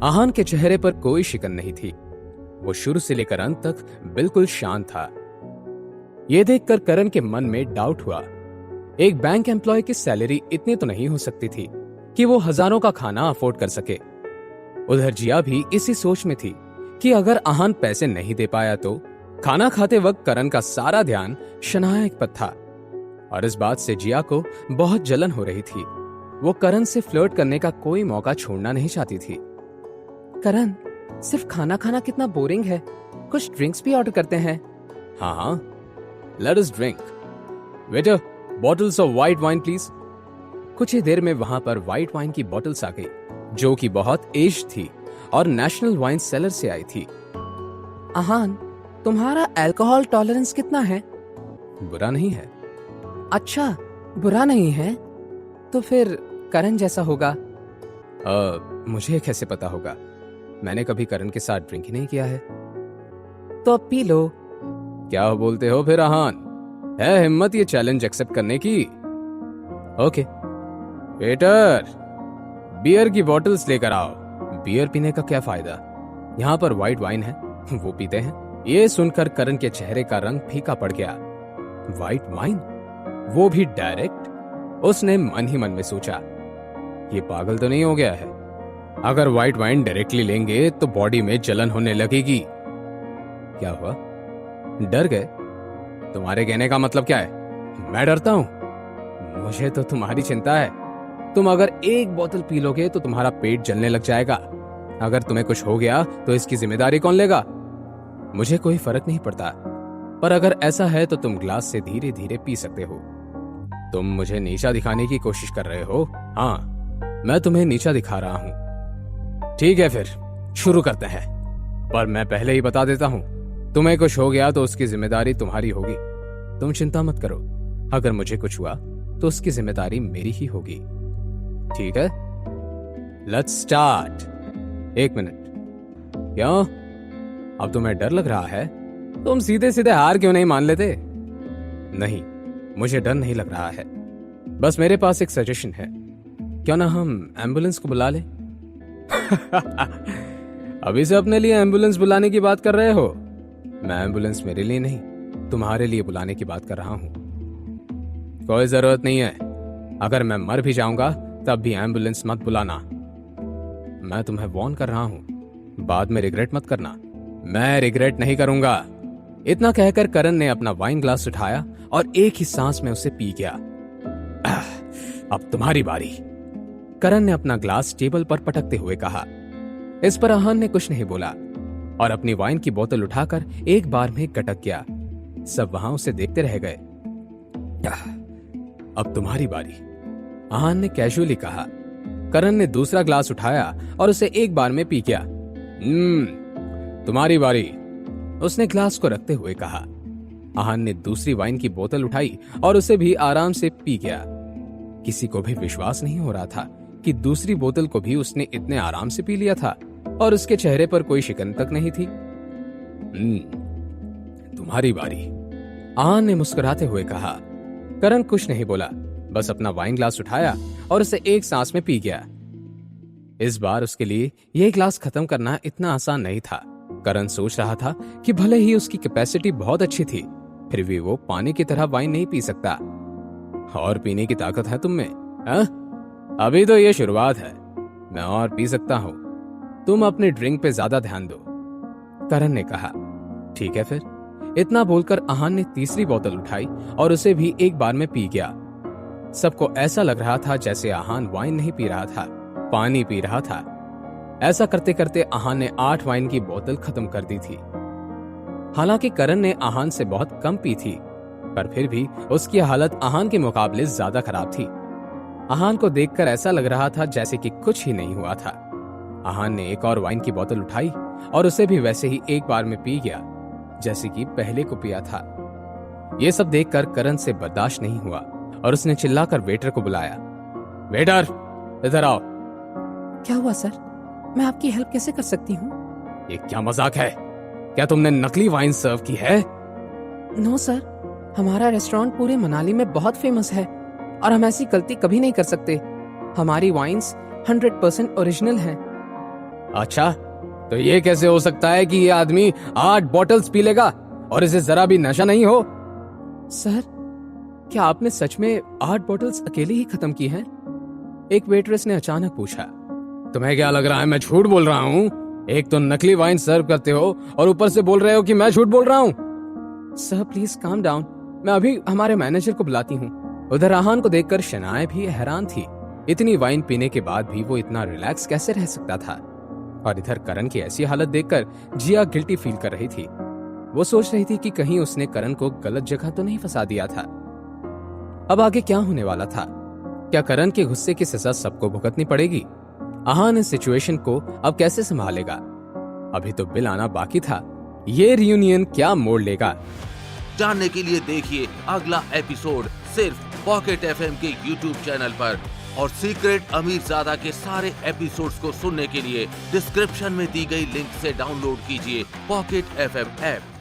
आहान के चेहरे पर कोई शिकन नहीं थी। वो शुरू से लेकर अंत तक बिल्कुल शांत था। यह देखकर करण के मन में डाउट हुआ। एक बैंक एम्प्लॉय की सैलरी इतनी तो नहीं हो सकती थी कि वो हजारों का खाना अफोर्ड कर सके। उधर जिया भी इसी सोच में थी कि अगर आहान पैसे नहीं दे पाया तो खाना खाते वक्त करण का सारा ध्यान शनाया पर था। और इस बात से जिया को बहुत जलन हो रही थी। वो करण से फ्लर्ट करने का कोई मौका छोड़ना नहीं चाहती थी। करण, सिर्फ खाना खाना कितना बोरिंग है, कुछ ड्रिंक्स भी ऑर्डर करते हैं। हाँ हाँ, let us drink. Waiter, bottles of white wine please. कुछ ही देर में वहां पर व्हाइट वाइन की बॉटल्स आ गई, जो कि बहुत एज थी और नेशनल वाइन सेलर से आई थी। आहान, तुम्हारा अल्कोहल टॉलरेंस कितना है? बुरा नहीं है। अच्छा, बुरा नहीं है तो फिर करण जैसा होगा। मुझे कैसे पता होगा? मैंने कभी करण के साथ ड्रिंक ही नहीं किया है। तो अब पी लो। क्या बोलते हो फिर आहान? है हिम्मत ये चैलेंज एक्सेप्ट करने की? ओके वेटर, बियर की बॉटल्स लेकर आओ। बियर पीने का क्या फायदा, यहाँ पर व्हाइट वाइन है, वो पीते हैं। ये सुनकर करण के चेहरे का रंग फीका पड़ गया। व्हाइट वाइन, वो भी डायरेक्ट? उसने मन ही मन में सोचा, ये पागल तो नहीं हो गया है? अगर व्हाइट वाइन डायरेक्टली लेंगे तो बॉडी में जलन होने लगेगी। क्या हुआ, डर गए? तुम्हारे कहने का मतलब क्या है? मैं डरता हूं? मुझे तो तुम्हारी चिंता है। तुम अगर एक बोतल पी लोगे तो तुम्हारा पेट जलने लग जाएगा। अगर तुम्हें कुछ हो गया तो इसकी जिम्मेदारी कौन लेगा? मुझे कोई फर्क नहीं पड़ता, पर अगर ऐसा है तो तुम ग्लास से धीरे धीरे पी सकते हो। तुम मुझे नीचा दिखाने की कोशिश कर रहे हो? हाँ, मैं तुम्हें नीचा दिखा रहा हूं। ठीक है, फिर शुरू करते हैं। पर मैं पहले ही बता देता हूं, तुम्हें कुछ हो गया तो उसकी जिम्मेदारी तुम्हारी होगी। तुम चिंता मत करो, अगर मुझे कुछ हुआ तो उसकी जिम्मेदारी मेरी ही होगी। ठीक है, लेट्स स्टार्ट। एक मिनट, क्यों? अब तुम्हें डर लग रहा है? तुम सीधे सीधे हार क्यों नहीं मान लेते? नहीं, मुझे डर नहीं लग रहा है, बस मेरे पास एक सजेशन है। क्यों ना हम एम्बुलेंस को बुला लें? अभी से अपने लिए एम्बुलेंस बुलाने की बात कर रहे हो? मैं एम्बुलेंस मेरे लिए नहीं, तुम्हारे लिए बुलाने की बात कर रहा हूं। कोई जरूरत नहीं है। अगर मैं मर भी जाऊंगा तब भी एम्बुलेंस मत बुलाना। मैं तुम्हें वार्न कर रहा हूं, बाद में रिग्रेट मत करना। मैं रिग्रेट नहीं करूंगा। इतना कहकर करण ने अपना वाइन ग्लास उठाया और एक ही सांस में उसे पी गया। अब तुम्हारी बारी। करण ने अपना ग्लास टेबल पर पटकते हुए कहा। इस पर आहान ने कुछ नहीं बोला और अपनी वाइन की बोतल उठाकर एक बार में गटक गया। सब वहां उसे देखते रह गए। अब तुम्हारी बारी, आहान ने कैजुअली कहा। करण ने दूसरा ग्लास उठाया और उसे एक बार में पी गया। तुम्हारी बारी, उसने ग्लास को रखते हुए कहा। आहान ने दूसरी वाइन की बोतल उठाई और उसे भी आराम से पी गया। किसी को भी विश्वास नहीं हो रहा था कि दूसरी बोतल को भी उसने इतने आराम से पी लिया था और उसके चेहरे पर कोई शिकन तक नहीं थी। तुम्हारी बारी, आहान ने मुस्कुराते हुए कहा। करण कुछ नहीं बोला, बस अपना वाइन ग्लास उठाया और उसे एक सांस में पी गया। इस बार उसके लिए यह ग्लास खत्म करना इतना आसान नहीं था। करण सोच रहा था कि भले ही उसकी कैपेसिटी बहुत अच्छी थी, फिर भी वो पानी की तरह वाइन नहीं पी सकता। और पीने की ताकत है तुम में? अभी तो ये शुरुआत है, मैं और पी सकता हूं। तुम अपने ड्रिंक पे ज्यादा ध्यान दो, करण ने कहा। ठीक है फिर। इतना बोलकर आहान ने तीसरी बोतल उठाई और उसे भी एक बार में पी गया। सबको ऐसा लग रहा था जैसे आहान वाइन नहीं पी रहा था, पानी पी रहा था। ऐसा करते करते आहान ने 8 वाइन की बोतल खत्म कर दी थी। हालांकि करण ने आहान से बहुत कम पी थी, पर फिर भी उसकी हालत आहान के मुकाबले ज्यादा खराब थी। आहान को देखकर ऐसा लग रहा था जैसे कि कुछ ही नहीं हुआ था। आहान ने एक और वाइन की बोतल उठाई और उसे भी वैसे ही एक बार में पी गया, जैसे कि पहले को पिया था। यह सब देखकर करण से बर्दाश्त नहीं हुआ और उसने चिल्लाकर वेटर को बुलाया। वेटर, इधर आओ। क्या हुआ सर? मैं आपकी हेल्प कैसे कर सकती हूँ? ये क्या मजाक है? क्या तुमने नकली वाइन सर्व की है? नो सर, हमारा रेस्टोरेंट पूरे मनाली में बहुत फेमस है और हम ऐसी गलती कभी नहीं कर सकते। हमारी वाइन्स 100% ओरिजिनल हैं। अच्छा, तो ये कैसे हो सकता है कि ये आदमी 8 बॉटल्स पी लेगा और इसे जरा भी नशा नहीं हो? सर, क्या आपने सच में 8 बॉटल्स अकेले ही खत्म की हैं? एक वेट्रेस ने अचानक पूछा। तुम्हें क्या लग रहा है मैं झूठ बोल रहा हूँ? एक तो नकली वाइन सर्व करते हो और ऊपर से बोल रहे हो कि मैं झूठ बोल रहा हूँ। सर प्लीज काम डाउन, मैं अभी हमारे मैनेजर को बुलाती हूँ। उधर राहान को देखकर शनाए भी हैरान थी। इतनी वाइन पीने के बाद भी वो इतना रिलैक्स कैसे रह सकता था। और इधर करण की ऐसी हालत देखकर जिया गिल्टी फील कर रही थी। वो सोच रही थी कि कहीं उसने करण को गलत जगह तो नहीं फंसा दिया था। अब आगे क्या होने वाला था? क्या करण के गुस्से की सजा सबको भुगतनी पड़ेगी? आहान इस सिचुएशन को अब कैसे संभालेगा? अभी तो बिल आना बाकी था। ये रियूनियन क्या मोड़ लेगा? जानने के लिए देखिए अगला एपिसोड सिर्फ पॉकेट एफएम के यूट्यूब चैनल पर। और सीक्रेट अमीरजादा के सारे एपिसोड्स को सुनने के लिए डिस्क्रिप्शन में दी गई लिंक से डाउनलोड कीजिए पॉकेट एफएम ऐप।